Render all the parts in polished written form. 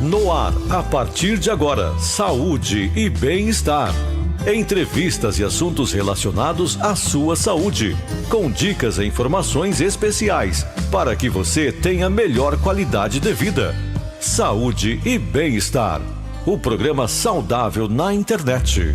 No ar, a partir de agora, saúde e bem-estar. Entrevistas e assuntos relacionados à sua saúde, com dicas e informações especiais para que você tenha melhor qualidade de vida. Saúde e bem-estar. O programa saudável na internet.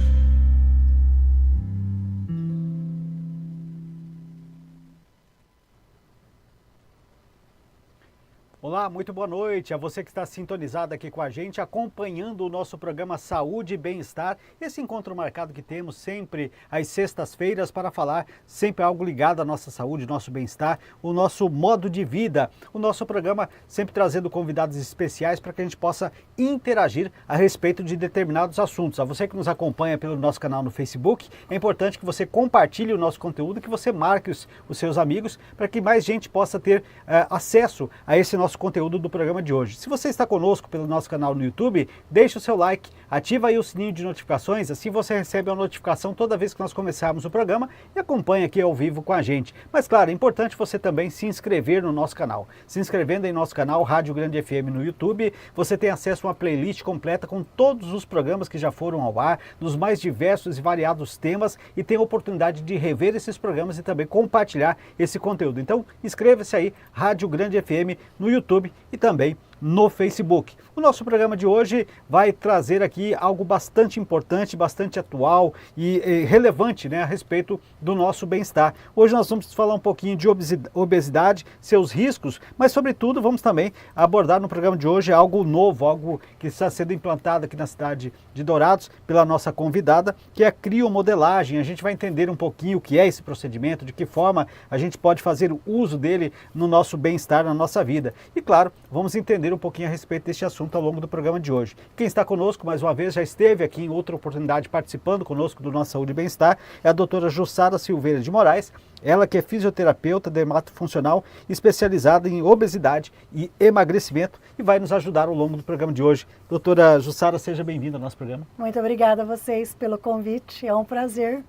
Olá, muito boa noite a você que está sintonizado aqui com a gente, acompanhando o nosso programa Saúde e Bem-Estar. Esse encontro marcado que temos sempre às sextas-feiras para falar sempre algo ligado à nossa saúde, nosso bem-estar, o nosso modo de vida. O nosso programa sempre trazendo convidados especiais para que a gente possa interagir a respeito de determinados assuntos. A você que nos acompanha pelo nosso canal no Facebook, é importante que você compartilhe o nosso conteúdo, que você marque os seus amigos para que mais gente possa ter acesso a esse nosso conteúdo do programa de hoje. Se você está conosco pelo nosso canal no YouTube, deixe o seu like, ativa aí o sininho de notificações, assim você recebe a notificação toda vez que nós começarmos o programa e acompanha aqui ao vivo com a gente. Mas claro, é importante você também se inscrever no nosso canal. Se inscrevendo em nosso canal Rádio Grande FM no YouTube, você tem acesso a uma playlist completa com todos os programas que já foram ao ar, nos mais diversos e variados temas, e tem a oportunidade de rever esses programas e também compartilhar esse conteúdo. Então, inscreva-se aí, Rádio Grande FM no YouTube e também no Facebook. O nosso programa de hoje vai trazer aqui algo bastante importante, bastante atual e relevante, né, a respeito do nosso bem-estar. Hoje nós vamos falar um pouquinho de obesidade, seus riscos, mas sobretudo vamos também abordar no programa de hoje algo novo, algo que está sendo implantado aqui na cidade de Dourados pela nossa convidada, que é a criomodelagem. A gente vai entender um pouquinho o que é esse procedimento, de que forma a gente pode fazer o uso dele no nosso bem-estar, na nossa vida. E claro, vamos entender um pouquinho a respeito deste assunto ao longo do programa de hoje. Quem está conosco, mais uma vez, já esteve aqui em outra oportunidade participando conosco do nosso Saúde e Bem-Estar, é a doutora Jussara Silveira de Moraes, ela que é fisioterapeuta dermatofuncional especializada em obesidade e emagrecimento e vai nos ajudar ao longo do programa de hoje. Doutora Jussara, seja bem-vinda ao nosso programa. Muito obrigada a vocês pelo convite, é um prazer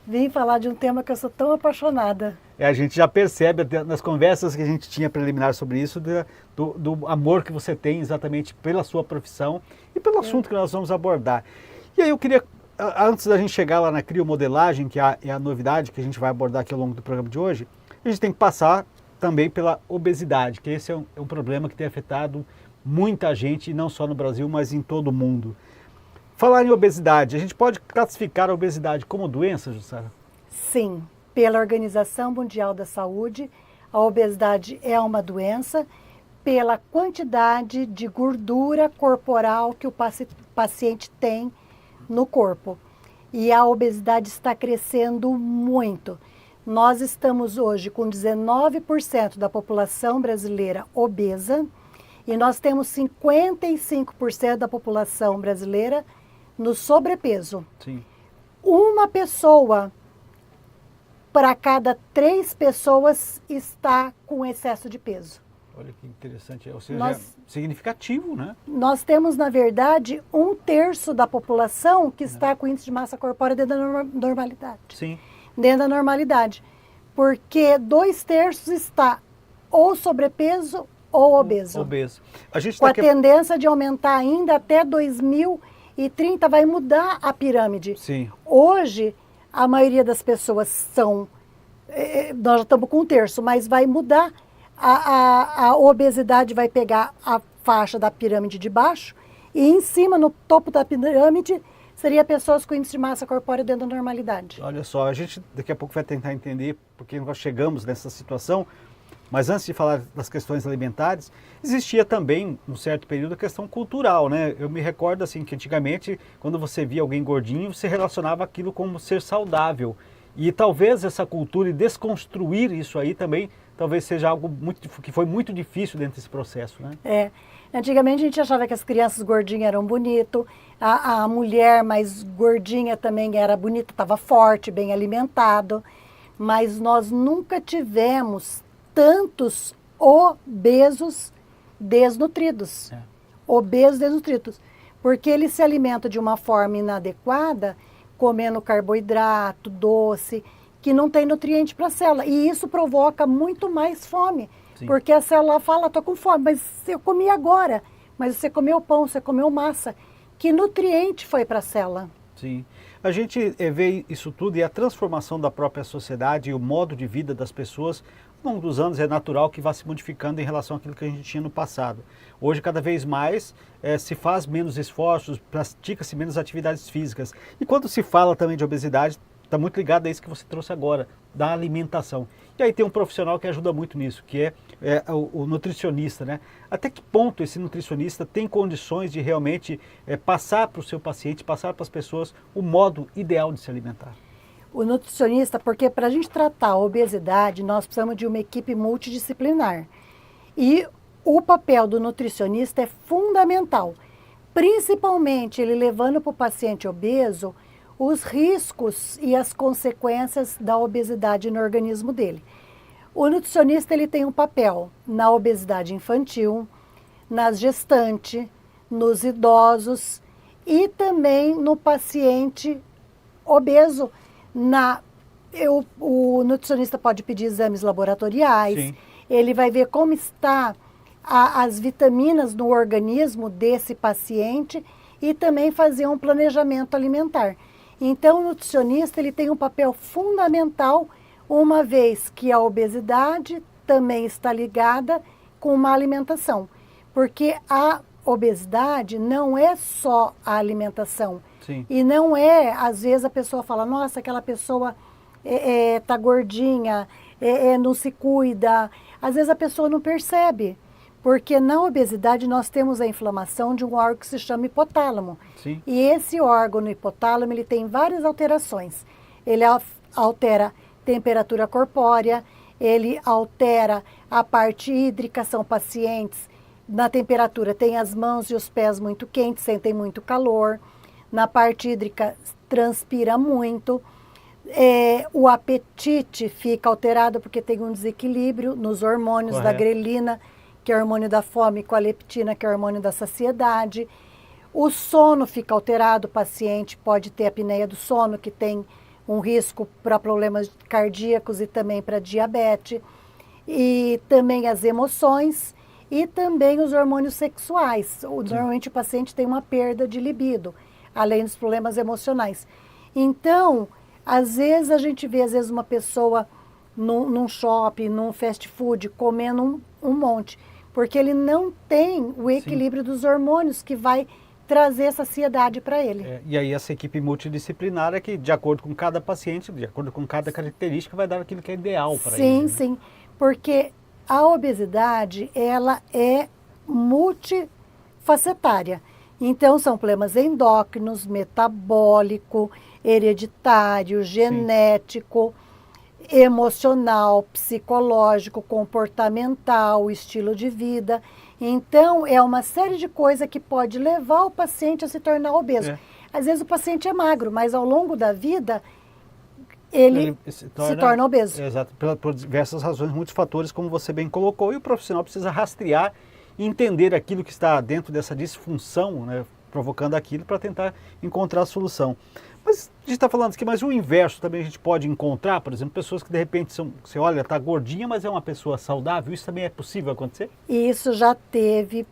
vir falar de um tema que eu sou tão apaixonada. A gente já percebe nas conversas que a gente tinha preliminar sobre isso, do amor que você tem exatamente pela sua profissão e pelo assunto que nós vamos abordar. E aí eu queria, antes da gente chegar lá na criomodelagem, que é a novidade que a gente vai abordar aqui ao longo do programa de hoje, a gente tem que passar também pela obesidade, que esse é um problema que tem afetado muita gente, e não só no Brasil, mas em todo o mundo. Falar em obesidade, a gente pode classificar a obesidade como doença, Jussara? Sim. Pela Organização Mundial da Saúde, a obesidade é uma doença pela quantidade de gordura corporal que o paciente tem no corpo. E a obesidade está crescendo muito. Nós estamos hoje com 19% da população brasileira obesa e nós temos 55% da população brasileira no sobrepeso. Sim. Uma pessoa para cada 3 pessoas está com excesso de peso. Olha que interessante, ou seja, é significativo, né? Nós temos, na verdade, 1/3 da população que está com índice de massa corpórea dentro da normalidade. Sim. Dentro da normalidade. Porque 2/3 está ou sobrepeso ou obeso. Obeso. A gente com a tendência de aumentar ainda até 2030, vai mudar a pirâmide. Sim. Hoje, a maioria das pessoas são, nós já estamos com 1/3, mas vai mudar, a obesidade vai pegar a faixa da pirâmide de baixo e em cima, no topo da pirâmide, seria pessoas com índice de massa corpórea dentro da normalidade. Olha só, a gente daqui a pouco vai tentar entender porque nós chegamos nessa situação, mas antes de falar das questões alimentares, existia também, num certo período, a questão cultural, né? Eu me recordo assim que antigamente, quando você via alguém gordinho, você relacionava aquilo como ser saudável. E talvez essa cultura e desconstruir isso aí também, talvez seja algo que foi muito difícil dentro desse processo, né? Antigamente a gente achava que as crianças gordinhas eram bonitas, a mulher mais gordinha também era bonita, estava forte, bem alimentado, mas nós nunca tivemos tantos obesos desnutridos. Obesos desnutridos. Porque eles se alimentam de uma forma inadequada, comendo carboidrato, doce, que não tem nutriente para a célula. E isso provoca muito mais fome. Sim. Porque a célula fala, estou com fome, mas eu comi agora. mas você comeu pão, você comeu massa. Que nutriente foi para a célula? Sim. A gente vê isso tudo e a transformação da própria sociedade e o modo de vida das pessoas, ao longo dos anos é natural que vá se modificando em relação àquilo que a gente tinha no passado. Hoje, cada vez mais, se faz menos esforços, pratica-se menos atividades físicas. E quando se fala também de obesidade, está muito ligado a isso que você trouxe agora, da alimentação. E aí tem um profissional que ajuda muito nisso, que é o nutricionista, né? Até que ponto esse nutricionista tem condições de realmente passar para o seu paciente, passar para as pessoas o modo ideal de se alimentar? O nutricionista, porque para a gente tratar a obesidade, nós precisamos de uma equipe multidisciplinar. E o papel do nutricionista é fundamental, principalmente ele levando para o paciente obeso os riscos e as consequências da obesidade no organismo dele. O nutricionista ele tem um papel na obesidade infantil, nas gestantes, nos idosos e também no paciente obeso. O nutricionista pode pedir exames laboratoriais, Sim. Ele vai ver como está as vitaminas no organismo desse paciente e também fazer um planejamento alimentar. Então, o nutricionista ele tem um papel fundamental, uma vez que a obesidade também está ligada com uma alimentação. Porque a obesidade não é só a alimentação. Sim. E não é, às vezes a pessoa fala, nossa, aquela pessoa tá gordinha, não se cuida. Às vezes a pessoa não percebe. Porque na obesidade nós temos a inflamação de um órgão que se chama hipotálamo. Sim. E esse órgão no hipotálamo, ele tem várias alterações. Ele altera temperatura corpórea, ele altera a parte hídrica, são pacientes, na temperatura tem as mãos e os pés muito quentes, sentem muito calor. Na parte hídrica transpira muito. O apetite fica alterado porque tem um desequilíbrio nos hormônios da grelina, que é o hormônio da fome, com a leptina, que é o hormônio da saciedade. O sono fica alterado, o paciente pode ter apneia do sono, que tem um risco para problemas cardíacos e também para diabetes. E também as emoções e também os hormônios sexuais. Normalmente o paciente tem uma perda de libido, além dos problemas emocionais. Então, às vezes a gente vê uma pessoa num shopping, num fast food, comendo um monte, porque ele não tem o equilíbrio dos hormônios que vai trazer saciedade para ele. E aí essa equipe multidisciplinar é que, de acordo com cada paciente, de acordo com cada característica, vai dar aquilo que é ideal para ele. Sim, né? sim, porque a obesidade, ela é multifacetária. Então, são problemas endócrinos, metabólico, hereditário, genético, emocional, psicológico, comportamental, estilo de vida. Então, é uma série de coisas que pode levar o paciente a se tornar obeso. Às vezes o paciente é magro, mas ao longo da vida ele se torna obeso. Exato, por diversas razões, muitos fatores, como você bem colocou, e o profissional precisa rastrear e entender aquilo que está dentro dessa disfunção, né, provocando aquilo, para tentar encontrar a solução. Mas a gente está falando aqui, mas o inverso também a gente pode encontrar, por exemplo, pessoas que de repente você olha, está gordinha, mas é uma pessoa saudável, isso também é possível acontecer? E isso já teve,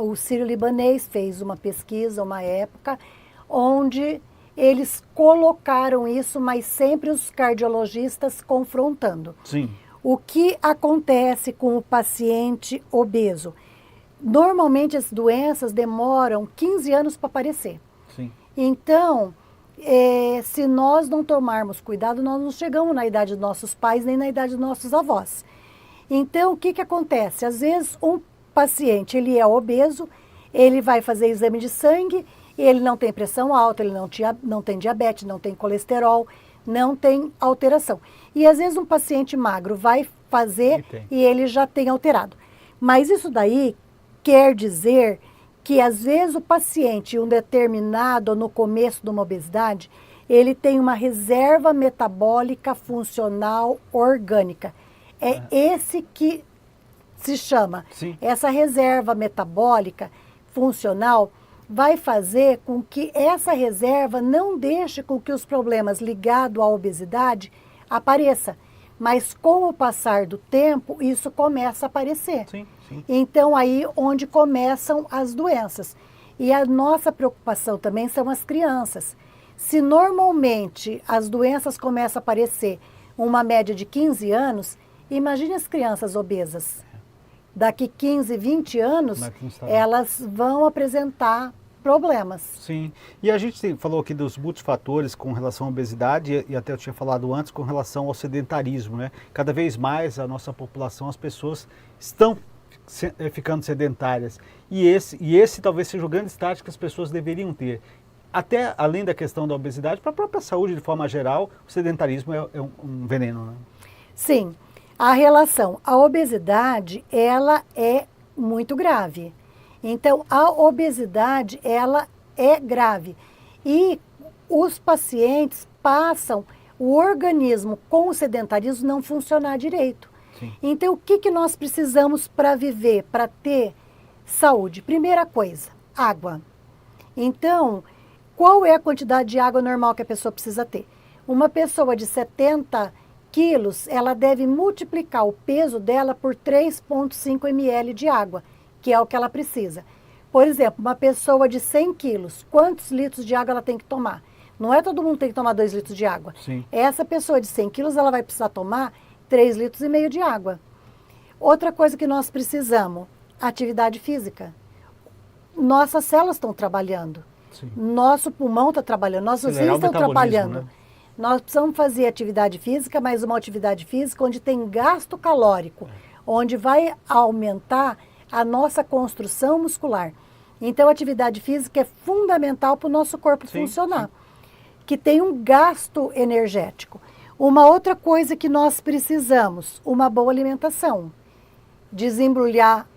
o Sírio-Libanês fez uma pesquisa, uma época, onde eles colocaram isso, mas sempre os cardiologistas confrontando. Sim. O que acontece com o paciente obeso? Normalmente as doenças demoram 15 anos para aparecer. Sim. Então, se nós não tomarmos cuidado, nós não chegamos na idade dos nossos pais, nem na idade dos nossos avós. Então, o que acontece? Às vezes, um paciente, ele é obeso, ele vai fazer exame de sangue, ele não tem pressão alta, ele não tem diabetes, não tem colesterol, não tem alteração. E às vezes um paciente magro vai fazer e ele já tem alterado. Mas isso daí quer dizer que às vezes o paciente, um determinado, no começo de uma obesidade, ele tem uma reserva metabólica funcional orgânica. É esse que se chama. Sim. Essa reserva metabólica funcional vai fazer com que essa reserva não deixe com que os problemas ligados à obesidade apareçam. Mas com o passar do tempo, isso começa a aparecer. Sim. Sim. Então, aí onde começam as doenças. E a nossa preocupação também são as crianças. Se normalmente as doenças começam a aparecer uma média de 15 anos, imagine as crianças obesas. Daqui 15, 20 anos, elas vão apresentar problemas. Sim, e a gente falou aqui dos multifatores com relação à obesidade e até eu tinha falado antes com relação ao sedentarismo, né? Cada vez mais a nossa população, as pessoas estão ficando sedentárias e esse talvez seja o grande estágio que as pessoas deveriam ter. Até além da questão da obesidade, para a própria saúde de forma geral, o sedentarismo é um veneno, né? Sim, a relação, a obesidade, ela é muito grave. Então, a obesidade, ela é grave. E os pacientes passam o organismo com o sedentarismo não funcionar direito. Sim. Então, o que nós precisamos para viver, para ter saúde? Primeira coisa, água. Então, qual é a quantidade de água normal que a pessoa precisa ter? Uma pessoa de 70 quilos, ela deve multiplicar o peso dela por 3,5 ml de água, que é o que ela precisa. Por exemplo, uma pessoa de 100 quilos, quantos litros de água ela tem que tomar? Não é todo mundo tem que tomar 2 litros de água. Sim. Essa pessoa de 100 quilos, ela vai precisar tomar 3,5 litros de água. Outra coisa que nós precisamos, atividade física. Nossas células estão trabalhando. Sim. Nosso pulmão está trabalhando, nossos rins estão trabalhando. Né? Nós precisamos fazer atividade física, mas uma atividade física onde tem gasto calórico, onde vai aumentar a nossa construção muscular. Então, a atividade física é fundamental para o nosso corpo funcionar, que tem um gasto energético. Uma outra coisa que nós precisamos, uma boa alimentação. Desembrulhar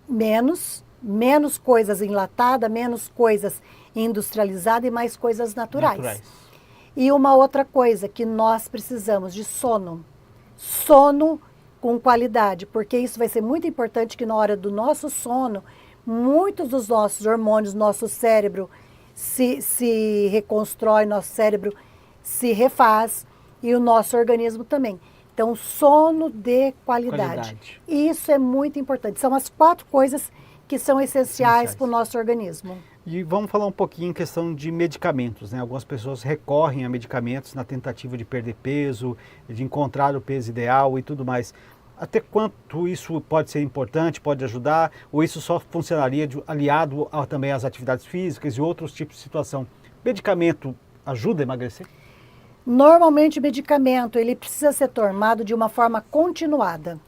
menos coisas enlatadas, menos coisas industrializadas e mais coisas naturais. E uma outra coisa que nós precisamos de sono. Sono com qualidade, porque isso vai ser muito importante que na hora do nosso sono, muitos dos nossos hormônios, nosso cérebro se reconstrói, nosso cérebro se refaz e o nosso organismo também. Então, sono de qualidade. Isso é muito importante. São as 4 coisas que são essenciais para o nosso organismo. E vamos falar um pouquinho em questão de medicamentos, né? Algumas pessoas recorrem a medicamentos na tentativa de perder peso, de encontrar o peso ideal e tudo mais. Até quanto isso pode ser importante, pode ajudar, ou isso só funcionaria aliado também às atividades físicas e outros tipos de situação? Medicamento ajuda a emagrecer? Normalmente o medicamento ele precisa ser tomado de uma forma continuada,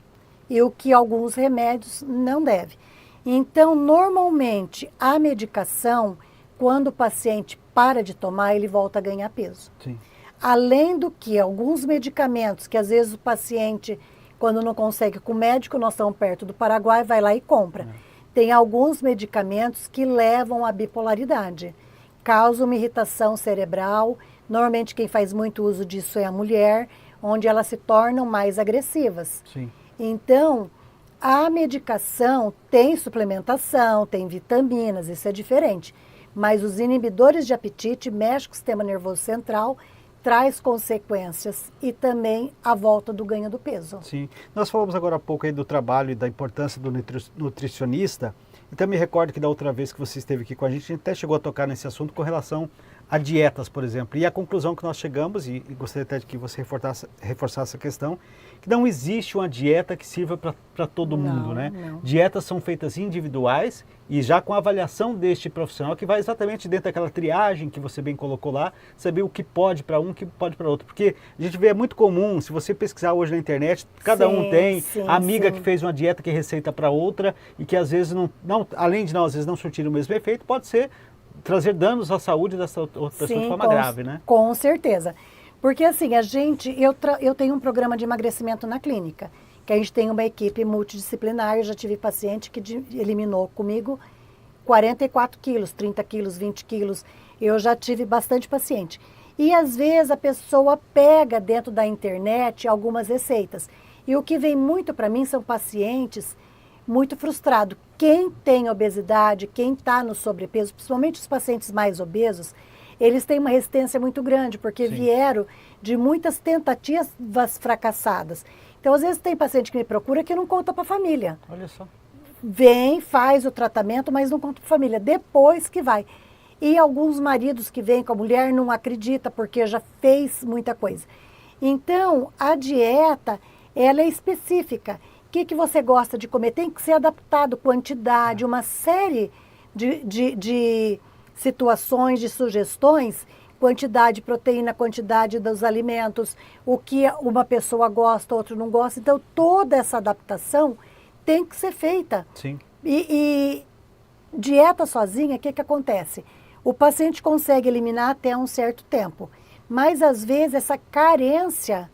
e o que alguns remédios não devem. Então, normalmente, a medicação, quando o paciente para de tomar, ele volta a ganhar peso. Sim. Além do que, alguns medicamentos que às vezes o paciente, quando não consegue com o médico, nós estamos perto do Paraguai, vai lá e compra. Tem alguns medicamentos que levam à bipolaridade, causam uma irritação cerebral. Normalmente quem faz muito uso disso é a mulher, onde elas se tornam mais agressivas. Sim. Então, a medicação tem suplementação, tem vitaminas, isso é diferente. Mas os inibidores de apetite mexem com o sistema nervoso central, traz consequências e também a volta do ganho do peso. Sim. Nós falamos agora há pouco aí do trabalho e da importância do nutricionista. Então me recordo que da outra vez que você esteve aqui com a gente até chegou a tocar nesse assunto com relação a dietas, por exemplo. E a conclusão que nós chegamos, e gostaria até de que você reforçasse a questão, que não existe uma dieta que sirva para todo mundo, né? Não. Dietas são feitas individuais e já com a avaliação deste profissional que vai exatamente dentro daquela triagem que você bem colocou lá, saber o que pode para um, o que pode para outro. Porque a gente vê, é muito comum, se você pesquisar hoje na internet, cada um tem a amiga que fez uma dieta que receita para outra e que às vezes, além de às vezes não surtir o mesmo efeito, pode ser trazer danos à saúde dessa outra pessoa de forma grave, né? Com certeza. Porque assim, eu tenho um programa de emagrecimento na clínica, que a gente tem uma equipe multidisciplinar. Eu já tive paciente que eliminou comigo 44 quilos, 30 quilos, 20 quilos. Eu já tive bastante paciente. E às vezes a pessoa pega dentro da internet algumas receitas. E o que vem muito para mim são pacientes muito frustrados. Quem tem obesidade, quem está no sobrepeso, principalmente os pacientes mais obesos, eles têm uma resistência muito grande, porque vieram de muitas tentativas fracassadas. Então, às vezes, tem paciente que me procura que não conta para a família. Olha só. vem, faz o tratamento, mas não conta para a família, depois que vai. E alguns maridos que vêm com a mulher não acredita porque já fez muita coisa. Então, a dieta, ela é específica. O que você gosta de comer? Tem que ser adaptado, quantidade, uma série de situações, de sugestões, quantidade de proteína, quantidade dos alimentos, o que uma pessoa gosta, outro não gosta. Então, toda essa adaptação tem que ser feita. Sim. E dieta sozinha, o que acontece? O paciente consegue eliminar até um certo tempo, mas às vezes essa carência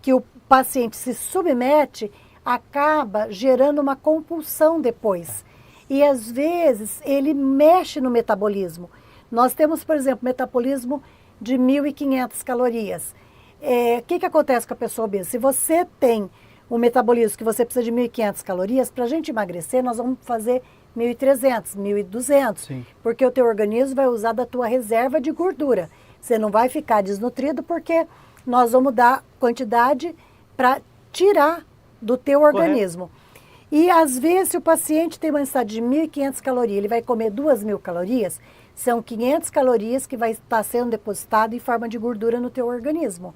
que o paciente se submete acaba gerando uma compulsão depois. E às vezes ele mexe no metabolismo. Nós temos, por exemplo, metabolismo de 1.500 calorias. O que acontece com a pessoa obesa? Se você tem um metabolismo que você precisa de 1.500 calorias, para a gente emagrecer, nós vamos fazer 1.300, 1.200, Sim. porque o teu organismo vai usar da tua reserva de gordura. Você não vai ficar desnutrido porque nós vamos dar quantidade para tirar do teu organismo. E às vezes, se o paciente tem uma necessidade de 1.500 calorias, ele vai comer 2.000 calorias, são 500 calorias que vai estar sendo depositado em forma de gordura no teu organismo.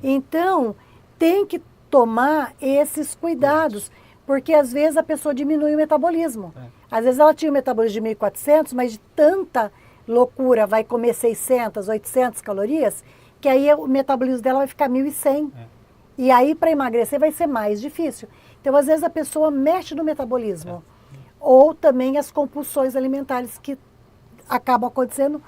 Então, tem que tomar esses cuidados, porque às vezes a pessoa diminui o metabolismo. Às vezes ela tinha um metabolismo de 1.400, mas de tanta loucura vai comer 600, 800 calorias, que aí o metabolismo dela vai ficar 1.100. E aí para emagrecer vai ser mais difícil. Então às vezes a pessoa mexe no metabolismo. Ou também as compulsões alimentares que acabam acontecendo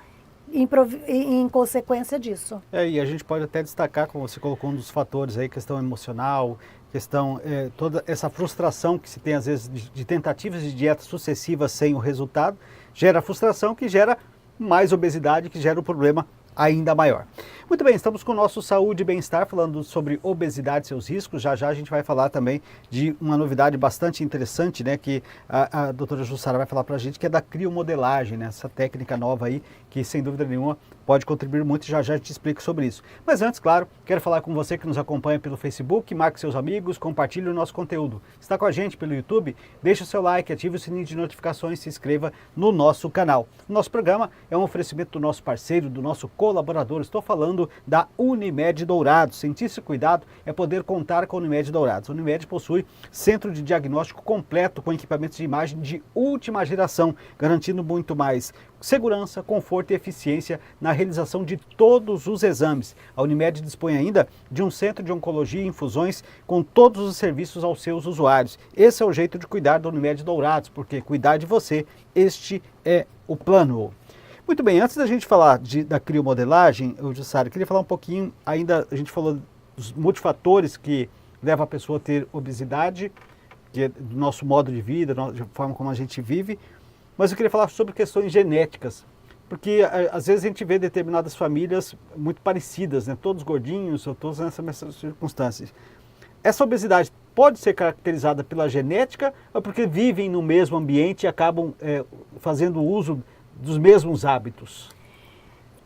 em consequência disso. E a gente pode até destacar, como você colocou, um dos fatores aí, questão emocional, questão, toda essa frustração que se tem às vezes de tentativas de dieta sucessivas sem o resultado, gera frustração que gera mais obesidade, que gera um problema ainda maior. Muito bem, estamos com o nosso Saúde e Bem-Estar, falando sobre obesidade e seus riscos. Já já a gente vai falar também de uma novidade bastante interessante, né, que a doutora Jussara vai falar para a gente, que é da criomodelagem, né, essa técnica nova aí, que sem dúvida nenhuma pode contribuir muito, já já a gente explica sobre isso. Mas antes, claro, quero falar com você que nos acompanha pelo Facebook, marque seus amigos, compartilhe o nosso conteúdo. Está com a gente pelo YouTube? Deixe o seu like, ative o sininho de notificações e se inscreva no nosso canal. O nosso programa é um oferecimento do nosso parceiro, do nosso colaborador. Estou falando da Unimed Dourados. Sentir-se cuidado é poder contar com a Unimed Dourados. A Unimed possui centro de diagnóstico completo com equipamentos de imagem de última geração, garantindo muito mais segurança, conforto e eficiência na realização de todos os exames. A Unimed dispõe ainda de um centro de oncologia e infusões com todos os serviços aos seus usuários. Esse é o jeito de cuidar da Unimed Dourados, porque cuidar de você, este é o plano. Muito bem, antes da gente falar da criomodelagem, Jussara, queria falar um pouquinho, ainda a gente falou dos multifatores que levam a pessoa a ter obesidade, que é do nosso modo de vida, da forma como a gente vive, mas eu queria falar sobre questões genéticas, porque às vezes a gente vê determinadas famílias muito parecidas, né? Todos gordinhos, ou todos nessas circunstâncias. Essa obesidade pode ser caracterizada pela genética ou porque vivem no mesmo ambiente e acabam fazendo uso dos mesmos hábitos?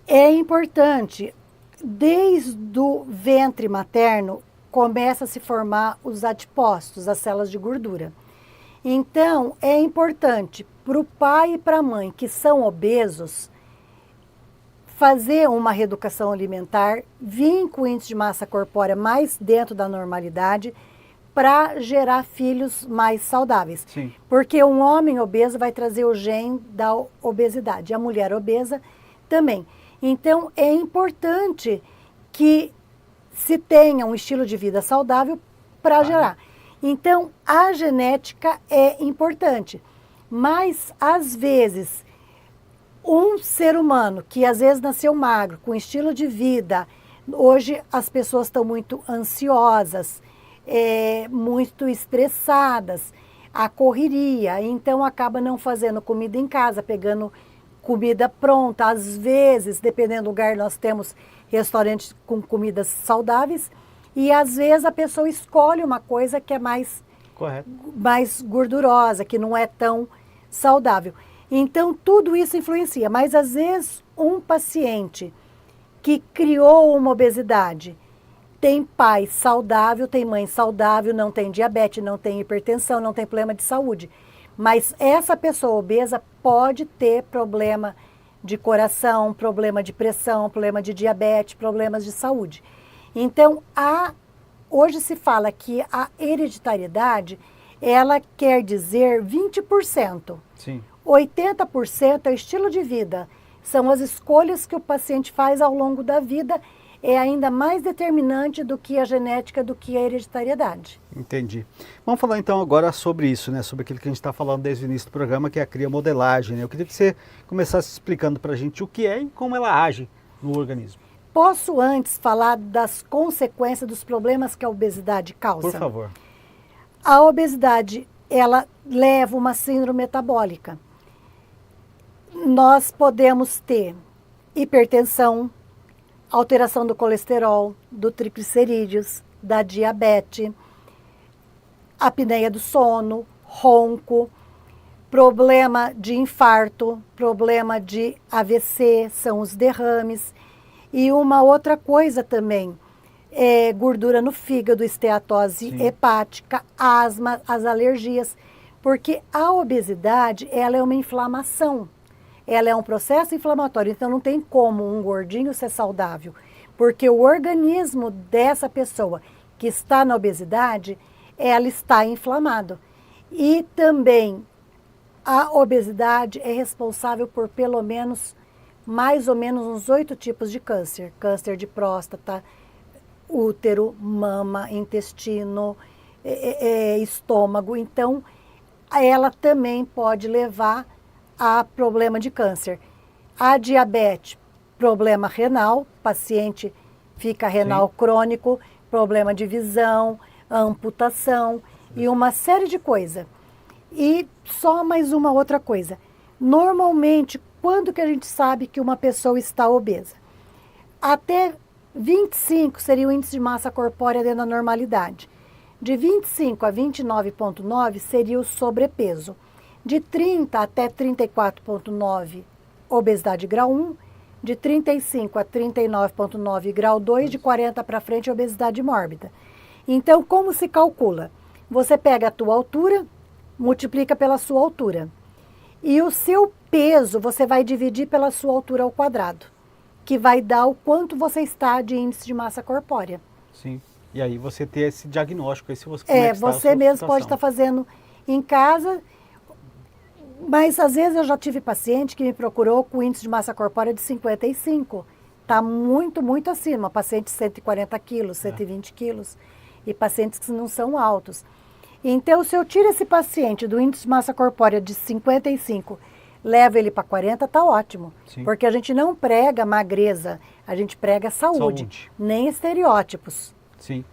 É importante, desde o ventre materno, começa a se formar os adipócitos, as células de gordura. Então, é importante para o pai e para a mãe que são obesos, fazer uma reeducação alimentar, vir com índice de massa corpórea mais dentro da normalidade, para gerar filhos mais saudáveis. Sim. Porque um homem obeso vai trazer o gene da obesidade, a mulher obesa também. Então, é importante que se tenha um estilo de vida saudável para gerar. Então, a genética é importante, mas às vezes um ser humano que às vezes nasceu magro, com estilo de vida, hoje as pessoas estão muito ansiosas, muito estressadas, a correria, então acaba não fazendo comida em casa, pegando comida pronta. Às vezes, dependendo do lugar, nós temos restaurantes com comidas saudáveis e às vezes a pessoa escolhe uma coisa que é mais gordurosa, que não é tão saudável. Então, tudo isso influencia, mas às vezes um paciente que criou uma obesidade tem pai saudável, tem mãe saudável, não tem diabetes, não tem hipertensão, não tem problema de saúde. Mas essa pessoa obesa pode ter problema de coração, problema de pressão, problema de diabetes, problemas de saúde. Então, hoje se fala que a hereditariedade, ela quer dizer 20%. Sim. 80% é o estilo de vida. São as escolhas que o paciente faz ao longo da vida. É ainda mais determinante do que a genética, do que a hereditariedade. Entendi. Vamos falar então agora sobre isso, né? Sobre aquilo que a gente está falando desde o início do programa, que é a criomodelagem, né? Eu queria que você começasse explicando para a gente o que é e como ela age no organismo. Posso antes falar das consequências dos problemas que a obesidade causa? Por favor. A obesidade, ela leva uma síndrome metabólica. Nós podemos ter hipertensão, alteração do colesterol, do triglicerídeos, da diabetes, apneia do sono, ronco, problema de infarto, problema de AVC, são os derrames. E uma outra coisa também, gordura no fígado, esteatose Sim. hepática, asma, as alergias, porque a obesidade, ela é uma inflamação. Ela é um processo inflamatório, então não tem como um gordinho ser saudável, porque o organismo dessa pessoa que está na obesidade, ela está inflamado. E também a obesidade é responsável por pelo menos, mais ou menos uns 8 tipos de câncer. Câncer de próstata, útero, mama, intestino, estômago. Então, ela também pode levar a problema de câncer. A diabetes, problema renal, paciente fica renal Sim. crônico, problema de visão, amputação e uma série de coisas. E só mais uma outra coisa. Normalmente, quando que a gente sabe que uma pessoa está obesa? Até 25 seria o índice de massa corpórea dentro da normalidade. De 25 a 29,9 seria o sobrepeso. De 30 até 34,9, obesidade grau 1. De 35 a 39,9, grau 2. De 40 para frente, obesidade mórbida. Então, como se calcula? Você pega a tua altura, multiplica pela sua altura. E o seu peso, você vai dividir pela sua altura ao quadrado, que vai dar o quanto você está de índice de massa corpórea. Sim. E aí você ter esse diagnóstico, aí se você como é que está a Você sua mesmo situação. pode estar fazendo em casa, mas às vezes eu já tive paciente que me procurou com índice de massa corpórea de 55. Está muito, muito acima. Paciente de 140 quilos, 120 quilos. E pacientes que não são altos. Então, se eu tiro esse paciente do índice de massa corpórea de 55, levo ele para 40, está ótimo. Sim. Porque a gente não prega magreza, a gente prega saúde. Nem estereótipos. Sim,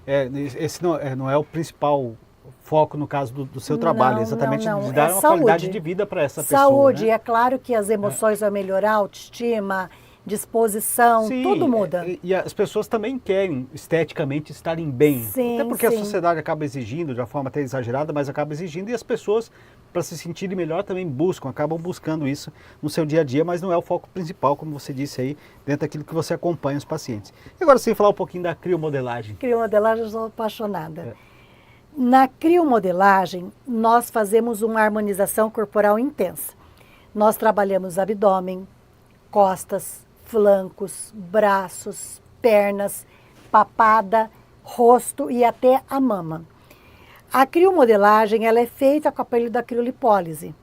esse não é o principal foco no caso do seu trabalho, Não, exatamente não, de dar é uma saúde. qualidade de vida para essa pessoa. Saúde, né? é claro que as emoções vão melhorar, autoestima, disposição, Sim, tudo muda. E as pessoas também querem esteticamente estarem bem. Sim, Até porque a sim. sociedade acaba exigindo, de uma forma até exagerada, mas acaba exigindo, e as pessoas, para se sentirem melhor, também acabam buscando isso no seu dia a dia, mas não é o foco principal, como você disse aí, dentro daquilo que você acompanha os pacientes. E agora, sem falar um pouquinho da criomodelagem. Criomodelagem, eu sou apaixonada. Na criomodelagem, nós fazemos uma harmonização corporal intensa. Nós trabalhamos abdômen, costas, flancos, braços, pernas, papada, rosto e até a mama. A criomodelagem, ela é feita com o aparelho da criolipólise,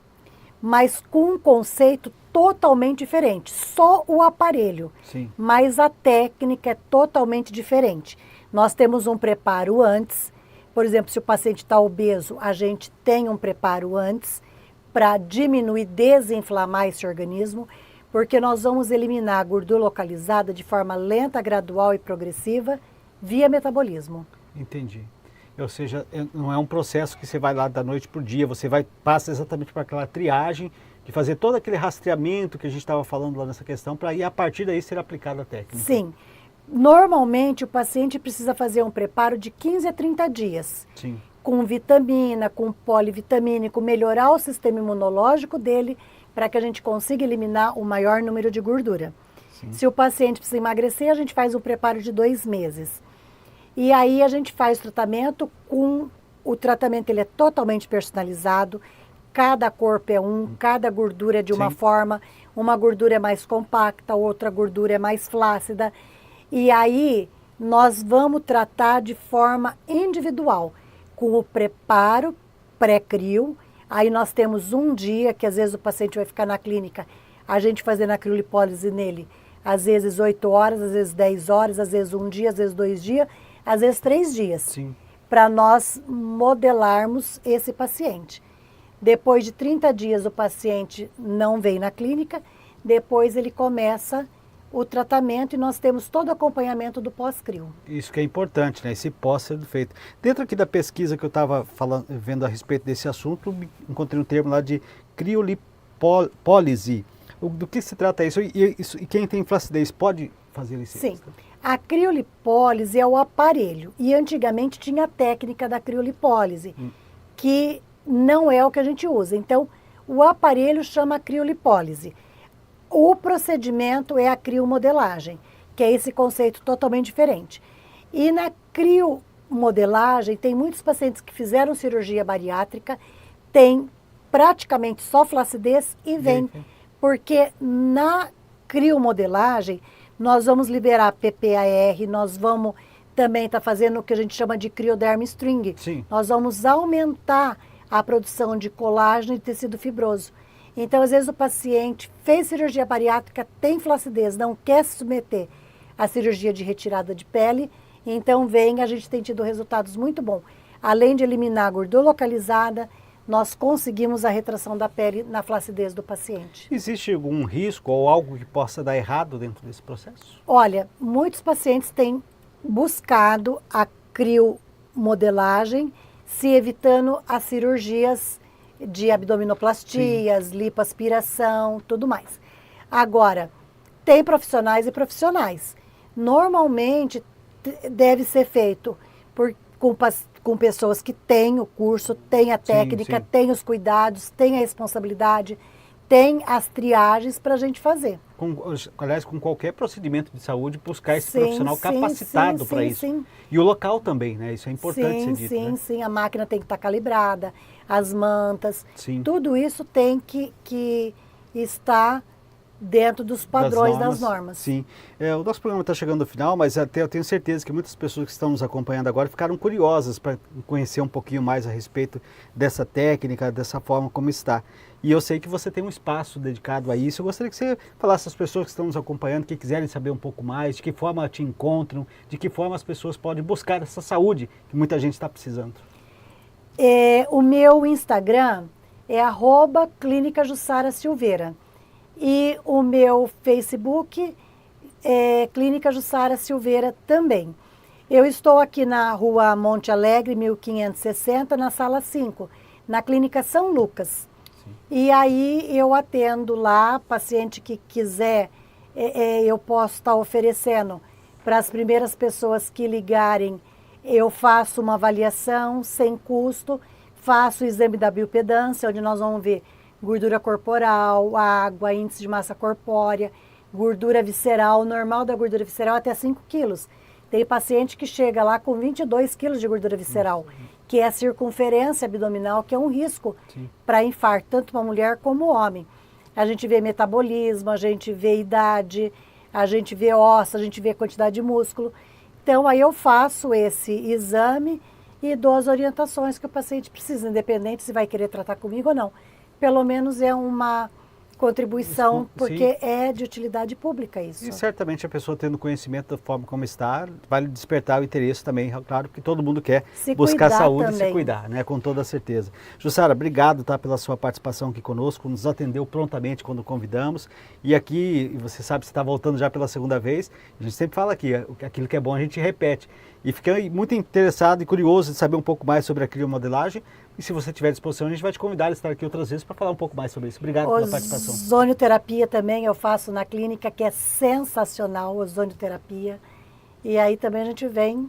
mas com um conceito totalmente diferente. Só o aparelho, Sim. mas a técnica é totalmente diferente. Nós temos um preparo antes. Por exemplo, se o paciente está obeso, a gente tem um preparo antes para diminuir, desinflamar esse organismo, porque nós vamos eliminar a gordura localizada de forma lenta, gradual e progressiva via metabolismo. Entendi. Ou seja, não é um processo que você vai lá da noite para o dia, você passa exatamente para aquela triagem, de fazer todo aquele rastreamento que a gente estava falando lá nessa questão, para ir a partir daí ser aplicada a técnica. Sim. Normalmente o paciente precisa fazer um preparo de 15 a 30 dias. Sim. Com vitamina, com polivitamínico, melhorar o sistema imunológico dele, para que a gente consiga eliminar o maior número de gordura. Sim. Se o paciente precisa emagrecer, a gente faz um preparo de 2 meses. E aí a gente faz o tratamento ele é totalmente personalizado, cada corpo é cada gordura é de uma forma, uma gordura é mais compacta, outra gordura é mais flácida. E aí nós vamos tratar de forma individual, com o preparo pré-crio. Aí nós temos um dia que às vezes o paciente vai ficar na clínica, a gente fazendo a criolipólise nele, às vezes 8 horas, às vezes 10 horas, às vezes um dia, às vezes 2 dias, às vezes 3 dias, para nós modelarmos esse paciente. Depois de 30 dias o paciente não vem na clínica, depois ele começa o tratamento e nós temos todo o acompanhamento do pós-crio. Isso que é importante, né? Esse pós sendo feito. Dentro aqui da pesquisa que eu estava vendo a respeito desse assunto, encontrei um termo lá de criolipólise. Do que se trata isso? E quem tem flacidez pode fazer isso? Sim. A criolipólise é o aparelho. E antigamente tinha a técnica da criolipólise, que não é o que a gente usa. Então, o aparelho chama criolipólise. O procedimento é a criomodelagem, que é esse conceito totalmente diferente. E na criomodelagem, tem muitos pacientes que fizeram cirurgia bariátrica, tem praticamente só flacidez e vem. Porque na criomodelagem, nós vamos liberar PPAR, nós vamos também estar fazendo o que a gente chama de crioderm string. Nós vamos aumentar a produção de colágeno e tecido fibroso. Então, às vezes o paciente fez cirurgia bariátrica, tem flacidez, não quer se submeter à cirurgia de retirada de pele, então a gente tem tido resultados muito bons. Além de eliminar a gordura localizada, nós conseguimos a retração da pele na flacidez do paciente. Existe algum risco ou algo que possa dar errado dentro desse processo? Olha, muitos pacientes têm buscado a criomodelagem, se evitando as cirurgias de abdominoplastias, lipoaspiração, tudo mais. Agora, tem profissionais e profissionais. Normalmente, deve ser feito com pessoas que têm o curso, têm a técnica, têm os cuidados, têm a responsabilidade, têm as triagens para a gente fazer. Aliás, com qualquer procedimento de saúde, buscar esse profissional capacitado para isso. E o local também, né? Isso é importante ser dito. Sim. A máquina tem que estar calibrada, as mantas, tudo isso tem que estar dentro dos padrões das normas. Sim. O nosso programa está chegando ao final, mas até eu tenho certeza que muitas pessoas que estão nos acompanhando agora ficaram curiosas para conhecer um pouquinho mais a respeito dessa técnica, dessa forma como está. E eu sei que você tem um espaço dedicado a isso. Eu gostaria que você falasse às pessoas que estão nos acompanhando, que quiserem saber um pouco mais, de que forma te encontram, de que forma as pessoas podem buscar essa saúde que muita gente está precisando. O meu Instagram é @Clínica Jussara Silveira. E o meu Facebook é Clínica Jussara Silveira também. Eu estou aqui na rua Monte Alegre, 1560, na sala 5, na Clínica São Lucas. E aí eu atendo lá, paciente que quiser, eu posso estar oferecendo para as primeiras pessoas que ligarem, eu faço uma avaliação sem custo, faço o exame da biopedância, onde nós vamos ver gordura corporal, água, índice de massa corpórea, gordura visceral, o normal da gordura visceral é até 5 quilos. Tem paciente que chega lá com 22 quilos de gordura visceral, que é a circunferência abdominal, que é um risco para infarto, tanto para mulher como homem. A gente vê metabolismo, a gente vê idade, a gente vê osso, a gente vê quantidade de músculo. Então, aí eu faço esse exame e dou as orientações que o paciente precisa, independente se vai querer tratar comigo ou não. Pelo menos é uma contribuição, porque é de utilidade pública isso. E certamente a pessoa tendo conhecimento da forma como está, vai despertar o interesse também, claro, porque todo mundo quer buscar saúde e se cuidar, né, com toda certeza. Jussara, obrigado pela sua participação aqui conosco, nos atendeu prontamente quando convidamos, e aqui, você sabe, você está voltando já pela segunda vez, a gente sempre fala aqui, aquilo que é bom a gente repete, e fiquei muito interessado e curioso de saber um pouco mais sobre a criomodelagem. E se você tiver disposição, a gente vai te convidar a estar aqui outras vezes para falar um pouco mais sobre isso. Obrigado pela participação. Ozonioterapia também eu faço na clínica, que é sensacional, ozonioterapia. E aí também a gente vem.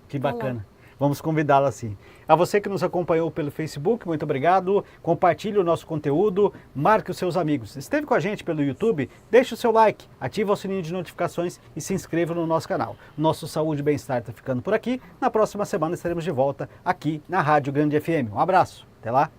Que bacana. Vamos convidá-la sim. A você que nos acompanhou pelo Facebook, muito obrigado. Compartilhe o nosso conteúdo, marque os seus amigos. Esteve com a gente pelo YouTube, deixe o seu like, ative o sininho de notificações e se inscreva no nosso canal. Nosso Saúde e Bem-Estar está ficando por aqui. Na próxima semana estaremos de volta aqui na Rádio Grande FM. Um abraço, até lá.